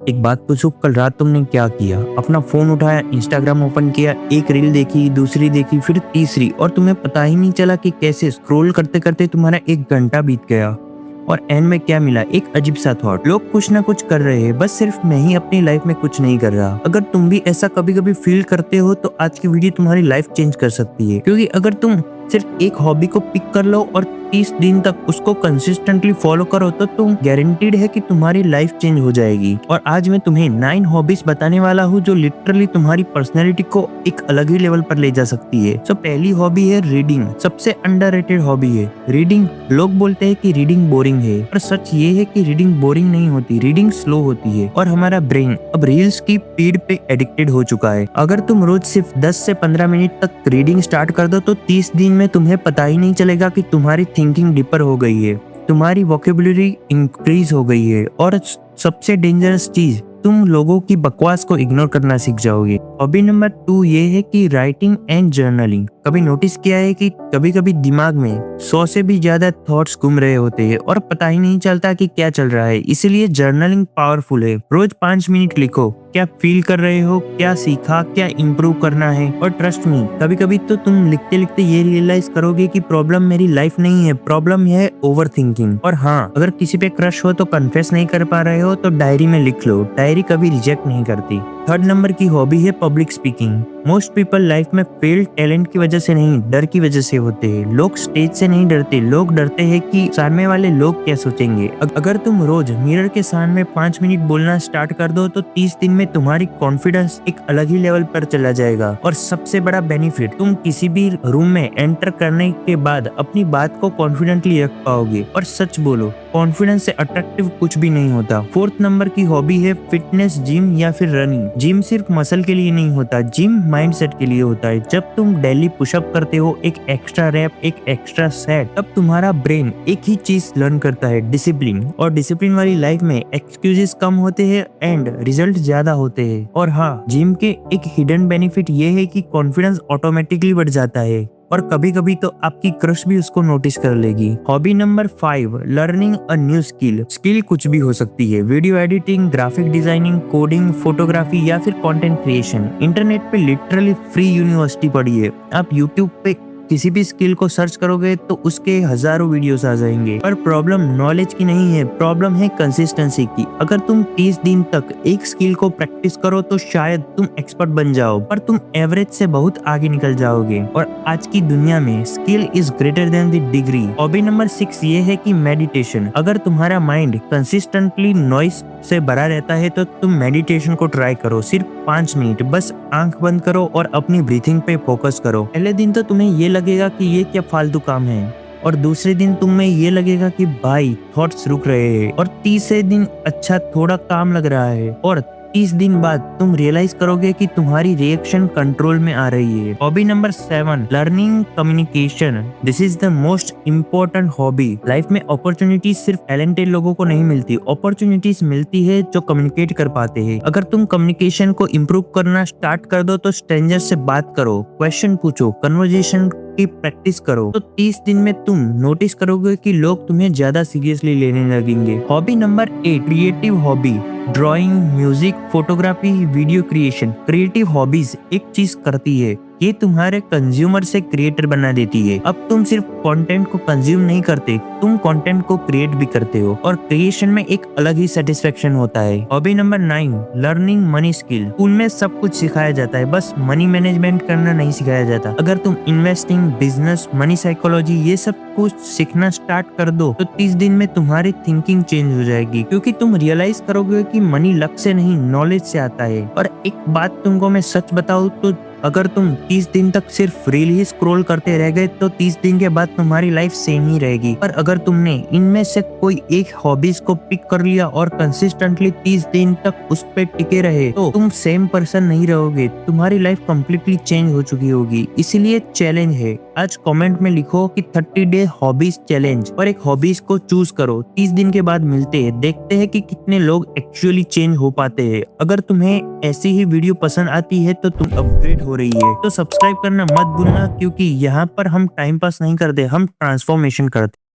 एक बात पूछो, कल रात तुमने क्या किया? अपना फोन उठाया, इंस्टाग्राम ओपन किया, एक रील देखी, दूसरी देखी, फिर तीसरी, और तुम्हें पता ही नहीं चला कि कैसे स्क्रॉल करते करते तुम्हारा 1 घंटा बीत गया। और एंड में क्या मिला? एक अजीब सा थॉट, लोग कुछ ना कुछ कर रहे हैं, बस सिर्फ मैं ही अपनी लाइफ में कुछ नहीं कर रहा। अगर तुम भी ऐसा कभी कभी फील करते हो तो आज की वीडियो तुम्हारी लाइफ चेंज कर सकती है, क्योंकि अगर तुम सिर्फ एक हॉबी को पिक कर लो और 30 दिन तक उसको कंसिस्टेंटली फॉलो करो तो तुम गारंटीड है कि तुम्हारी लाइफ चेंज हो जाएगी। और आज मैं तुम्हें 9 हॉबीज बताने वाला हूँ जो लिटरली तुम्हारी पर्सनैलिटी को एक अलग ही लेवल पर ले जा सकती है। तो पहली हॉबी है रीडिंग। सबसे अंडररेटेड हॉबी है रीडिंग। लोग बोलते हैं कि रीडिंग बोरिंग है, पर सच ये है कि रीडिंग बोरिंग नहीं होती, रीडिंग स्लो होती है। और हमारा ब्रेन अब रील्स की स्पीड पे एडिक्टेड हो चुका है। अगर तुम रोज सिर्फ 10 से 15 मिनट तक रीडिंग स्टार्ट कर दो तो 30 दिन में तुम्हें पता ही नहीं चलेगा कि तुम्हारी थिंकिंग डीपर हो गई है, तुम्हारी वोकेबुलरी इंक्रीज हो गई है, और सबसे डेंजरस चीज, तुम लोगों की बकवास को इग्नोर करना सीख जाओगे। हॉबी नंबर 2 ये है कि राइटिंग एंड जर्नलिंग। कभी नोटिस किया है कि कभी कभी दिमाग में 100 से भी ज्यादा थॉट्स घूम रहे होते हैं और पता ही नहीं चलता कि क्या चल रहा है। इसलिए जर्नलिंग पावरफुल है। रोज 5 मिनट लिखो, क्या फील कर रहे हो, क्या सीखा, क्या इम्प्रूव करना है। और ट्रस्ट मी, कभी कभी तो तुम लिखते लिखते ये रियलाइज करोगे कि प्रॉब्लम मेरी लाइफ नहीं है, प्रॉब्लम है ओवर थिंकिंग। और हाँ, अगर किसी पे क्रश हो तो कन्फेस नहीं कर पा रहे हो तो डायरी में लिख लो, डायरी कभी रिजेक्ट नहीं करती। थर्ड नंबर की हॉबी है public speaking. Most people life में फेल्ड टैलेंट की वजह से नहीं, डर की वजह से होते हैं। लोग स्टेज से नहीं डरते, लोग डरते हैं कि सामने वाले लोग क्या सोचेंगे। अगर तुम रोज मिरर के सामने 5 मिनट बोलना स्टार्ट कर दो तो 30 दिन में तुम्हारी कॉन्फिडेंस एक अलग ही लेवल पर चला जाएगा। और सबसे बड़ा बेनिफिट, तुम किसी भी रूम में एंटर करने के बाद अपनी बात को कॉन्फिडेंटली रख पाओगे। और सच बोलो, कॉन्फिडेंस से अट्रैक्टिव कुछ भी नहीं होता। फोर्थ नंबर की हॉबी है फिटनेस, जिम या फिर रनिंग। जिम सिर्फ मसल के लिए नहीं होता, जिम माइंडसेट के लिए होता है। जब तुम डेली पुशअप करते हो, एक एक्स्ट्रा रैप, एक एक्स्ट्रा सेट, तब तुम्हारा ब्रेन एक ही चीज लर्न करता है, डिसिप्लिन। और डिसिप्लिन वाली लाइफ में एक्सक्यूजेस कम होते हैं एंड रिजल्ट ज्यादा होते हैं। और हाँ, जिम के एक हिडन बेनिफिट ये है कि कॉन्फिडेंस ऑटोमेटिकली बढ़ जाता है, और कभी कभी तो आपकी क्रश भी उसको नोटिस कर लेगी। Hobby number 5, learning a new skill. Skill कुछ भी हो सकती है, video editing, graphic designing, coding, photography या फिर कंटेंट क्रिएशन। इंटरनेट पे लिटरली फ्री यूनिवर्सिटी पड़ी है। आप यूट्यूब पे किसी भी स्किल को सर्च करोगे तो उसके हजारों वीडियोस आ जाएंगे। पर प्रॉब्लम नॉलेज की नहीं है, प्रॉब्लम है कंसिस्टेंसी की। अगर तुम 30 दिन तक एक स्किल को प्रैक्टिस करो तो शायद तुम एक्सपर्ट बन जाओ, पर तुम एवरेज से बहुत आगे निकल जाओगे। और आज की दुनिया में skill is greater than the degree. Hobby number 6 ये है कि मेडिटेशन। अगर तुम्हारा माइंड कंसिस्टेंटली नॉइस से भरा रहता है तो तुम मेडिटेशन को ट्राई करो। सिर्फ 5 मिनट, बस आंख बंद करो और अपनी ब्रीथिंग पे फोकस करो। पहले दिन तो तुम्हें ये लगेगा कि ये क्या फालतू काम है, और दूसरे दिन तुम्हें ये लगेगा कि भाई थॉट्स रुक रहे हैं, और तीसरे दिन अच्छा थोड़ा काम लग रहा है, और 30 दिन बाद तुम रियलाइज करोगे कि तुम्हारी रिएक्शन कंट्रोल में आ रही है। Hobby number 7, learning communication. This is the most important hobby. Life में अपॉर्चुनिटीज सिर्फ टैलेंटेड लोगों को नहीं मिलती, अपॉर्चुनिटीज मिलती है जो कम्युनिकेट कर पाते हैं। अगर तुम कम्युनिकेशन को इम्प्रूव करना स्टार्ट कर दो तो स्ट्रेंजर से बात करो, क्वेश्चन पूछो, कन्वर्जेशन की प्रैक्टिस करो, तो 30 दिन में तुम नोटिस करोगे कि लोग तुम्हें ज्यादा सीरियसली लेने लगेंगे। Hobby number 8, creative hobby. Drawing, music, photography, video creation. Creative hobbies एक चीज करती है, ये तुम्हारे कंज्यूमर से क्रिएटर बना देती है। अब तुम सिर्फ कंटेंट को कंज्यूम नहीं करते, तुम कंटेंट को क्रिएट भी करते हो, और क्रिएशन में एक अलग ही सेटिस्फेक्शन होता है। Hobby number 9, learning money skill. School में सब कुछ सिखाया जाता है, बस मनी मैनेजमेंट करना नहीं सिखाया जाता। अगर तुम इन्वेस्टिंग, बिजनेस, मनी साइकोलॉजी ये सब कुछ सीखना स्टार्ट कर दो तो 30 दिन में तुम्हारी थिंकिंग चेंज हो जाएगी, क्योंकि तुम रियलाइज करोगे कि मनी लक से नहीं, नॉलेज से आता है। और एक बात तुमको मैं सच बताऊं तो अगर तुम 30 दिन तक सिर्फ रील ही स्क्रॉल करते रह गए तो 30 दिन के बाद तुम्हारी लाइफ सेम ही रहेगी। पर अगर तुमने इनमें से कोई एक हॉबीज को पिक कर लिया और कंसिस्टेंटली 30 दिन तक उस पे टिके रहे तो तुम सेम पर्सन नहीं रहोगे, तुम्हारी लाइफ कंप्लीटली चेंज हो चुकी होगी। इसीलिए चैलेंज है, आज कमेंट में लिखो कि 30 डे हॉबीज चैलेंज, और एक हॉबीज को चूज करो। 30 दिन के बाद मिलते हैं, देखते हैं कि कितने लोग एक्चुअली चेंज हो पाते हैं। अगर तुम्हें ऐसी ही वीडियो पसंद आती है तो तुम अपग्रेड हो रही है, तो सब्सक्राइब करना मत भूलना, क्योंकि यहाँ पर हम टाइम पास नहीं करते, हम ट्रांसफॉर्मेशन करते।